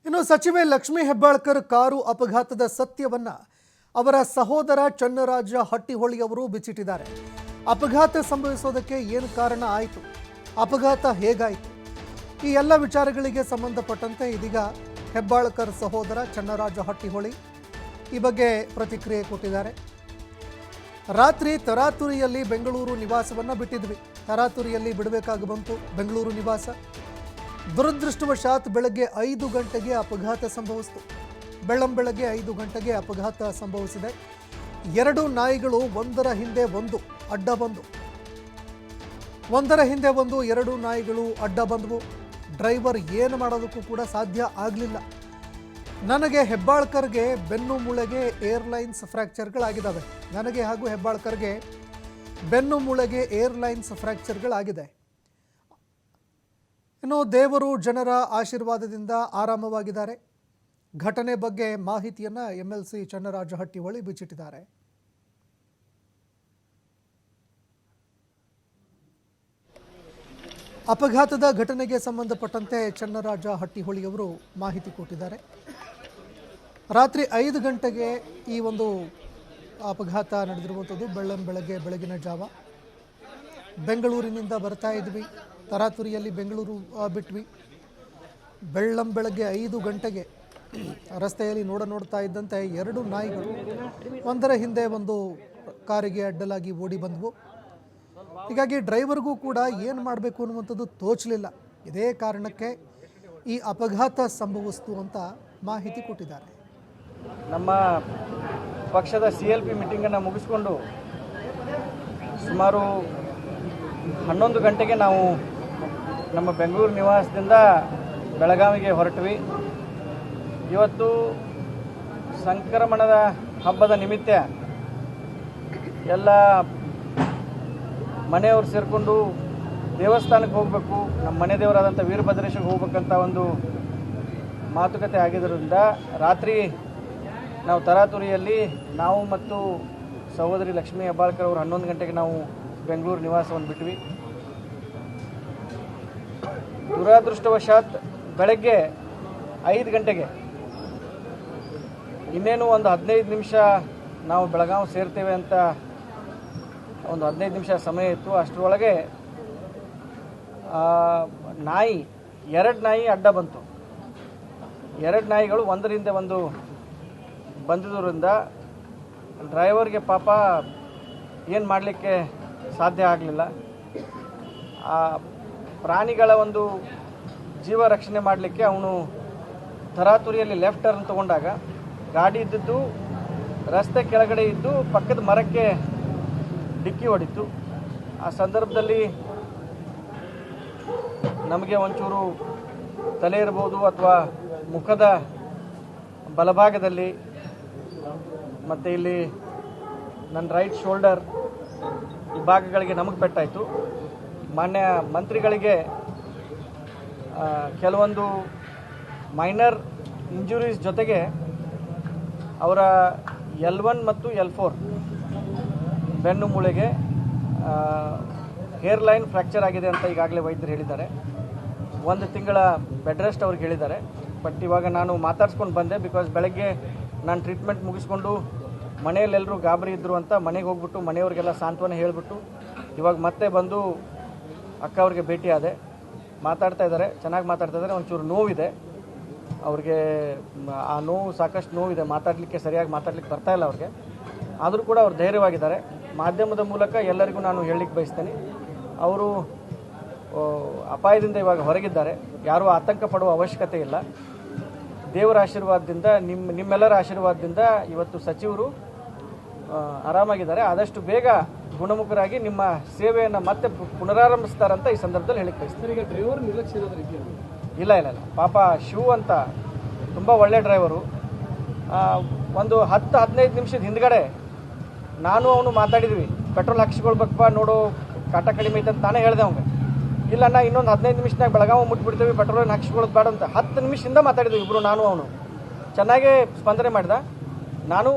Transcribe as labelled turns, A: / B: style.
A: ಇನ್ನು ಸಚಿವೆ ಲಕ್ಷ್ಮೀ ಹೆಬ್ಬಾಳ್ಕರ್ ಕಾರು ಅಪಘಾತದ ಸತ್ಯವನ್ನ ಅವರ ಸಹೋದರ ಚನ್ನರಾಜ ಹಟ್ಟಿಹೊಳಿ ಅವರು ಬಿಚ್ಚಿಟ್ಟಿದ್ದಾರೆ. ಅಪಘಾತ ಸಂಭವಿಸೋದಕ್ಕೆ ಏನು ಕಾರಣ ಆಯಿತು, ಅಪಘಾತ ಹೇಗಾಯಿತು, ಈ ಎಲ್ಲ ವಿಚಾರಗಳಿಗೆ ಸಂಬಂಧಪಟ್ಟಂತೆ ಇದೀಗ ಹೆಬ್ಬಾಳ್ಕರ್ ಸಹೋದರ ಚನ್ನರಾಜ ಹಟ್ಟಿಹೊಳಿ ಈ ಬಗ್ಗೆ ಪ್ರತಿಕ್ರಿಯೆ ಕೊಟ್ಟಿದ್ದಾರೆ. ರಾತ್ರಿ ತರಾತುರಿಯಲ್ಲಿ ಬೆಂಗಳೂರು ನಿವಾಸವನ್ನು ಬಿಟ್ಟಿದ್ವಿ, ತರಾತುರಿಯಲ್ಲಿ ಬಿಡಬೇಕಾಗಿ ಬಂತು ಬೆಂಗಳೂರು ನಿವಾಸ. ದುರದೃಷ್ಟವಶಾತ್ ಬೆಳಗ್ಗೆ 5 ಗಂಟೆಗೆ ಅಪಘಾತ ಸಂಭವಿಸಿತು. ಬೆಳ್ಳಂಬೆಳಗ್ಗೆ 5 ಗಂಟೆಗೆ ಅಪಘಾತ ಸಂಭವಿಸಿದೆ. 2 ನಾಯಿಗಳು ಒಂದರ ಹಿಂದೆ ಒಂದು ಅಡ್ಡ ಬಂದು ಎರಡು ನಾಯಿಗಳು ಅಡ್ಡ ಬಂದವು. ಡ್ರೈವರ್ ಏನು ಮಾಡೋದಕ್ಕೂ ಕೂಡ ಸಾಧ್ಯ ಆಗಲಿಲ್ಲ. ನನಗೆ ಹೆಬ್ಬಾಳ್ಕರ್ಗೆ ಬೆನ್ನು ಮೂಳೆಗೆ ಏರ್ಲೈನ್ಸ್ ಫ್ರ್ಯಾಕ್ಚರ್ಗಳಾಗಿದ್ದಾವೆ. ನನಗೆ ಹಾಗೂ ಹೆಬ್ಬಾಳ್ಕರ್ಗೆ ಬೆನ್ನು ಮೂಳೆಗೆ ಏರ್ಲೈನ್ಸ್ ಫ್ರ್ಯಾಕ್ಚರ್ಗಳಾಗಿದೆ. ಇನ್ನು ದೇವರು ಜನರ ಆಶೀರ್ವಾದದಿಂದ ಆರಾಮವಾಗಿದ್ದಾರೆ. ಘಟನೆ ಬಗ್ಗೆ ಮಾಹಿತಿಯನ್ನು MLC ಚನ್ನರಾಜ ಹಟ್ಟಿಹೊಳಿ ಬಿಚ್ಚಿಟ್ಟಿದ್ದಾರೆ. ಅಪಘಾತದ ಘಟನೆಗೆ ಸಂಬಂಧಪಟ್ಟಂತೆ ಚನ್ನರಾಜ ಹಟ್ಟಿಹೊಳಿಯವರು ಮಾಹಿತಿ ಕೊಟ್ಟಿದ್ದಾರೆ. ರಾತ್ರಿ 5 ಗಂಟೆಗೆ ಈ ಒಂದು ಅಪಘಾತ ನಡೆದಿರುವಂಥದ್ದು. ಬೆಳಗಿನ ಜಾವ ಬೆಂಗಳೂರಿನಿಂದ ಬರ್ತಾ ಇದ್ವಿ, ತರಾತುರಿಯಲ್ಲಿ ಬೆಂಗಳೂರು ಬಿಟ್ವಿ. ಬೆಳ್ಳಂಬೆಳಗ್ಗೆ 5 ಗಂಟೆಗೆ ರಸ್ತೆಯಲ್ಲಿ ನೋಡ್ತಾ ಇದ್ದಂತೆ 2 ನಾಯಿಗಳು ಒಂದರ ಹಿಂದೆ ಒಂದು ಕಾರಿಗೆ ಅಡ್ಡಲಾಗಿ ಓಡಿ ಬಂದವು. ಹೀಗಾಗಿ ಡ್ರೈವರ್ಗೂ ಕೂಡ ಏನು ಮಾಡಬೇಕು ಅನ್ನುವಂಥದ್ದು ತೋಚಲಿಲ್ಲ. ಇದೇ ಕಾರಣಕ್ಕೆ ಈ ಅಪಘಾತ ಸಂಭವಿಸಿತು ಅಂತ ಮಾಹಿತಿ ಕೊಟ್ಟಿದ್ದಾರೆ.
B: ನಮ್ಮ ಪಕ್ಷದ CLP ಮೀಟಿಂಗನ್ನು ಮುಗಿಸ್ಕೊಂಡು ಸುಮಾರು 11 ಗಂಟೆಗೆ ನಾವು ನಮ್ಮ ಬೆಂಗಳೂರು ನಿವಾಸದಿಂದ ಬೆಳಗಾವಿಗೆ ಹೊರಟ್ವಿ. ಇವತ್ತು ಸಂಕ್ರಮಣದ ಹಬ್ಬದ ನಿಮಿತ್ತ ಎಲ್ಲ ಮನೆಯವರು ಸೇರಿಕೊಂಡು ದೇವಸ್ಥಾನಕ್ಕೆ ಹೋಗಬೇಕು, ನಮ್ಮ ಮನೆ ದೇವರಾದಂಥ ವೀರಭದ್ರೇಶ್ವರಿಗೆ ಹೋಗ್ಬೇಕಂತ ಒಂದು ಮಾತುಕತೆ ಆಗಿದ್ದರಿಂದ ರಾತ್ರಿ ನಾವು ತರಾತುರಿಯಲ್ಲಿ ನಾವು ಮತ್ತು ಸಹೋದರಿ ಲಕ್ಷ್ಮೀ ಹೆಬ್ಬಾಳ್ಕರ್ ಅವರು 11 ಗಂಟೆಗೆ ನಾವು ಬೆಂಗಳೂರು ನಿವಾಸವನ್ನು ಬಿಟ್ವಿ. ದುರದೃಷ್ಟವಶಾತ್ ಬೆಳಗ್ಗೆ 5 ಗಂಟೆಗೆ ಇನ್ನೇನು ಒಂದು 15 ನಿಮಿಷ ನಾವು ಬೆಳಗಾವಿ ಸೇರ್ತೇವೆ ಅಂತ ಒಂದು 15 ನಿಮಿಷ ಸಮಯ ಇತ್ತು. ಅಷ್ಟರೊಳಗೆ ಎರಡು ನಾಯಿ ಅಡ್ಡ ಬಂತು. 2 ನಾಯಿಗಳು ಒಂದರಿಂದ ಒಂದು ಬಂದಿದ್ದರಿಂದ ಡ್ರೈವರ್ಗೆ ಪಾಪ ಏನು ಮಾಡಲಿಕ್ಕೆ ಸಾಧ್ಯ ಆಗಲಿಲ್ಲ. ಆ ಪ್ರಾಣಿಗಳ ಒಂದು ಜೀವ ರಕ್ಷಣೆ ಮಾಡಲಿಕ್ಕೆ ಅವನು ತರಾತುರಿಯಲ್ಲಿ ಲೆಫ್ಟ್ ಟರ್ನ್ ತಗೊಂಡಾಗ ಗಾಡಿ ಇದ್ದದ್ದು ರಸ್ತೆ ಕೆಳಗಡೆ ಇದ್ದು ಪಕ್ಕದ ಮರಕ್ಕೆ ಡಿಕ್ಕಿ ಹೊಡಿತು. ಆ ಸಂದರ್ಭದಲ್ಲಿ ನಮಗೆ ಒಂಚೂರು ತಲೆ ಇರ್ಬೋದು ಅಥವಾ ಮುಖದ ಬಲಭಾಗದಲ್ಲಿ ಮತ್ತು ಇಲ್ಲಿ ನನ್ನ ರೈಟ್ ಶೋಲ್ಡರ್ ಈ ಭಾಗಗಳಿಗೆ ನಮಗೆ ಪೆಟ್ಟಾಯಿತು. ಮಾನ್ಯ ಮಂತ್ರಿಗಳಿಗೆ ಕೆಲವೊಂದು ಮೈನರ್ ಇಂಜುರೀಸ್ ಜೊತೆಗೆ ಅವರ L1 ಮತ್ತು L4 ಬೆನ್ನು ಮೂಳೆಗೆ ಹೇರ್ಲೈನ್ ಫ್ರ್ಯಾಕ್ಚರ್ ಆಗಿದೆ ಅಂತ ಈಗಾಗಲೇ ವೈದ್ಯರು ಹೇಳಿದ್ದಾರೆ. 1 ತಿಂಗಳ ಬೆಡ್ ರೆಸ್ಟ್ ಅವ್ರಿಗೆ ಹೇಳಿದ್ದಾರೆ. ಬಟ್ ಇವಾಗ ನಾನು ಮಾತಾಡ್ಸ್ಕೊಂಡು ಬಂದೆ, ಬಿಕಾಸ್ ಬೆಳಗ್ಗೆ ನಾನು ಟ್ರೀಟ್ಮೆಂಟ್ ಮುಗಿಸ್ಕೊಂಡು ಮನೆಯಲ್ಲೆಲ್ಲರೂ ಗಾಬರಿ ಇದ್ದರು ಅಂತ ಮನೆಗೆ ಹೋಗ್ಬಿಟ್ಟು ಮನೆಯವ್ರಿಗೆಲ್ಲ ಸಾಂತ್ವನ ಹೇಳಿಬಿಟ್ಟು ಇವಾಗ ಮತ್ತೆ ಬಂದು ಅಕ್ಕ ಅವ್ರಿಗೆ ಭೇಟಿ ಆದೆ. ಮಾತಾಡ್ತಾ ಇದ್ದಾರೆ, ಚೆನ್ನಾಗಿ ಮಾತಾಡ್ತಾ ಇದ್ದಾರೆ. ಒಂಚೂರು ನೋವಿದೆ ಅವ್ರಿಗೆ, ಆ ನೋವು ಸಾಕಷ್ಟು ನೋವಿದೆ, ಸರಿಯಾಗಿ ಮಾತಾಡಲಿಕ್ಕೆ ಬರ್ತಾ ಇಲ್ಲ ಅವ್ರಿಗೆ. ಆದರೂ ಕೂಡ ಅವ್ರು ಧೈರ್ಯವಾಗಿದ್ದಾರೆ. ಮಾಧ್ಯಮದ ಮೂಲಕ ಎಲ್ಲರಿಗೂ ನಾನು ಹೇಳಲಿಕ್ಕೆ ಬಯಸ್ತೇನೆ, ಅವರು ಅಪಾಯದಿಂದ ಇವಾಗ ಹೊರಗಿದ್ದಾರೆ. ಯಾರೂ ಆತಂಕ ಪಡುವ ಅವಶ್ಯಕತೆ ಇಲ್ಲ. ದೇವರ ಆಶೀರ್ವಾದದಿಂದ ನಿಮ್ಮೆಲ್ಲರ ಆಶೀರ್ವಾದದಿಂದ ಇವತ್ತು ಸಚಿವರು ಆರಾಮಾಗಿದ್ದಾರೆ. ಆದಷ್ಟು ಬೇಗ ಗುಣಮುಖರಾಗಿ ನಿಮ್ಮ ಸೇವೆಯನ್ನು ಮತ್ತೆ ಪುನರಾರಂಭಿಸ್ತಾರಂತ ಈ ಸಂದರ್ಭದಲ್ಲಿ ಹೇಳಿಕ್ಕೆ ಬಯಸ್ತಾರೆ.
C: ಈಗ ಡ್ರೈವರ್ ನಿರ್ಲಕ್ಷ್ಯ ರೀತಿ
B: ಇಲ್ಲ ಪಾಪ ಶಿವ ಅಂತ ತುಂಬ ಒಳ್ಳೆ ಡ್ರೈವರು. ಒಂದು 10-15 ನಿಮಿಷದ ಹಿಂದ್ಗಡೆ ನಾನು ಅವನು ಮಾತಾಡಿದ್ವಿ, ಪೆಟ್ರೋಲ್ ಹಾಕಿಸ್ಕೊಳ್ಬೇಕಪ್ಪ ನೋಡು ಕಾಟ ಕಡಿಮೆ ಐತೆ ಅಂತ ನಾನೇ ಹೇಳಿದೆ ಅವ್ಗೆ. ಇಲ್ಲ ಇನ್ನೊಂದು 15 ನಿಮಿಷನಾಗ ಬೆಳಗಾವಿ ಮುಟ್ಬಿಡ್ತೀವಿ, ಪೆಟ್ರೋಲ್ ಹಾಕಿಸ್ಕೊಳ್ಳೋದು ಬೇಡ ಅಂತ 10 ನಿಮಿಷದಿಂದ ಮಾತಾಡಿದ್ವಿ ಇಬ್ಬರು, ನಾನು ಅವನು. ಚೆನ್ನಾಗೇ ಸ್ಪಂದನೆ ಮಾಡಿದ. ನಾನು